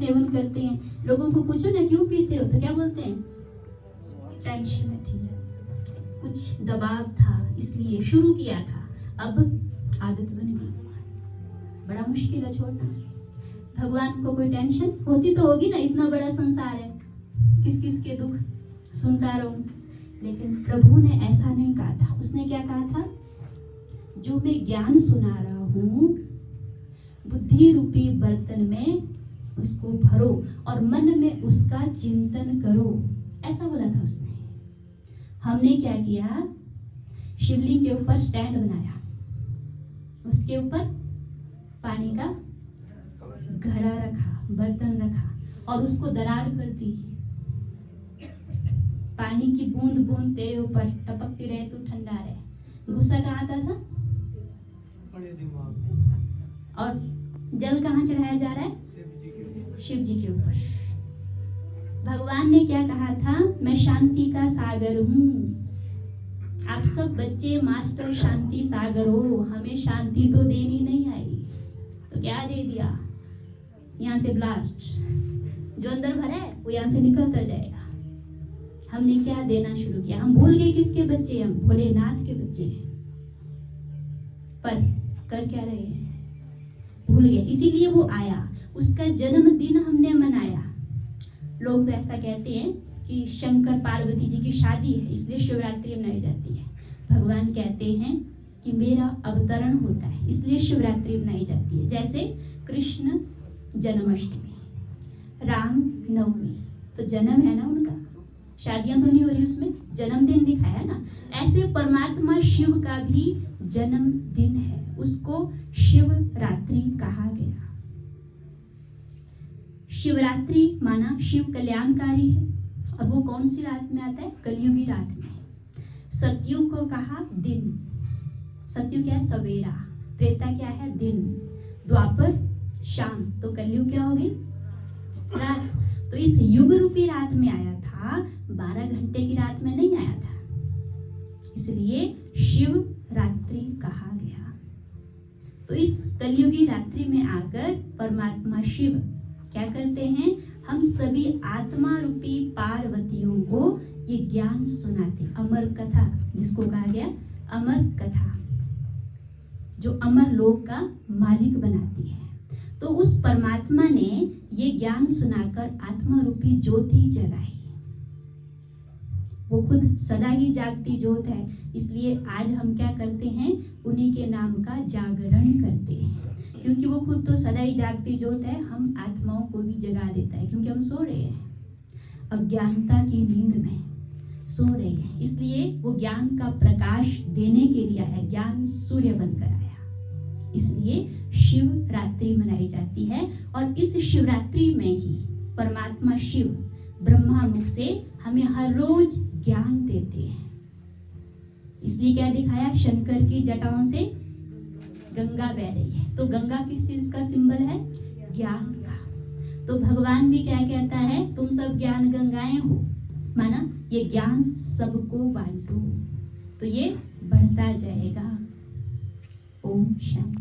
Seven करते हैं। लोगों को पूछो ना क्यों पीते हो तो क्या बोलते हैं, टेंशन थी, कुछ दबाव था इसलिए शुरू किया था, अब आदत बन गई। बड़ा मुश्किल है छोड़ना। भगवान को कोई टेंशन होती तो होगी ना, इतना बड़ा संसार है, किस किस के दुख सुनता रहूं। लेकिन प्रभु ने ऐसा नहीं कहा था। उसने क्या कहा था, जो मैं ज्ञान सुना रहा हूं बुद्धि रूपी बर्तन में उसको भरो और मन में उसका चिंतन करो, ऐसा बोला था उसने। हमने क्या किया, शिवलिंग के ऊपर स्टैंड बनाया, उसके ऊपर पानी का घड़ा रखा, बर्तन रखा और उसको दरार कर दी। पानी की बूंद बूंद तेरे ऊपर टपकती रहे, तू ठंडा रहे। गुस्सा कहाँ आता था, और जल कहाँ चढ़ाया जा रहा है, शिव जी के ऊपर। भगवान ने क्या कहा था, मैं शांति का सागर हूँ। आप सब बच्चे मास्टर शांति सागर हो, हमें शांति तो देनी नहीं आई, तो क्या दे दिया, यहाँ से ब्लास्ट, जो अंदर भरा है वो यहाँ से निकलता जाएगा। हमने क्या देना शुरू किया, हम भूल गए किसके बच्चे हैं, हम भोलेनाथ के बच्चे हैं। पर कर क्या रहे हैं, भूल गए। इसीलिए वो आया, उसका जन्मदिन हमने मनाया। लोग तो ऐसा कहते हैं कि शंकर पार्वती जी की शादी है इसलिए शिवरात्रि मनाई जाती है। भगवान कहते हैं कि मेरा अवतरण होता है इसलिए शिवरात्रि मनाई जाती है। जैसे कृष्ण जन्माष्टमी, राम नवमी, तो जन्म है ना उनका, शादियां तो नहीं हो रही, उसमें जन्मदिन दिखाया ना। ऐसे परमात्मा शिव का भी जन्मदिन है, उसको शिवरात्रि कहा गया। शिवरात्रि माना शिव कल्याणकारी है, और वो कौन सी रात में आता है, कलयुगी रात में। सतयुग को कहा दिन, सतयुग क्या है, सवेरा, त्रेता क्या है, दिन, द्वापर शाम, तो कलयुग क्या होगी, रात। तो इस युग रूपी रात में आया था, 12 घंटे की रात में नहीं आया था, इसलिए शिव रात्रि कहा गया। तो इस कलयुगी रात्रि में आकर परमात्मा शिव क्या करते हैं, हम सभी आत्मा रूपी पार्वतियों को ये ज्ञान सुनाते। अमर कथा जिसको कहा गया, अमर कथा जो अमर लोक का मालिक बनाती है। तो उस परमात्मा ने ये ज्ञान सुनाकर आत्मा रूपी ज्योति जलाई। वो खुद सदा ही जागती ज्योत है, इसलिए आज हम क्या करते हैं, उन्हीं के नाम का जागरण करते हैं। क्योंकि वो खुद तो सदा ही जागती ज्योत है, हम आत्माओं को भी जगा देता है, क्योंकि हम सो रहे हैं, अज्ञानता की नींद में सो रहे हैं, इसलिए वो ज्ञान का प्रकाश देने के लिए आया, ज्ञान सूर्य बनकर आया। इसलिए शिवरात्रि मनाई जाती है, और इस शिवरात्रि में ही परमात्मा शिव ब्रह्मा मुख से हमें हर रोज ज्ञान देते हैं। इसलिए क्या दिखाया, शंकर की जटाओं से गंगा बह रही है, तो गंगा किस चीज का सिंबल है, ज्ञान का। तो भगवान भी क्या कहता है, तुम सब ज्ञान गंगाएं हो, माना ये ज्ञान सबको बांटो, तो ये बढ़ता जाएगा। ओम शांति।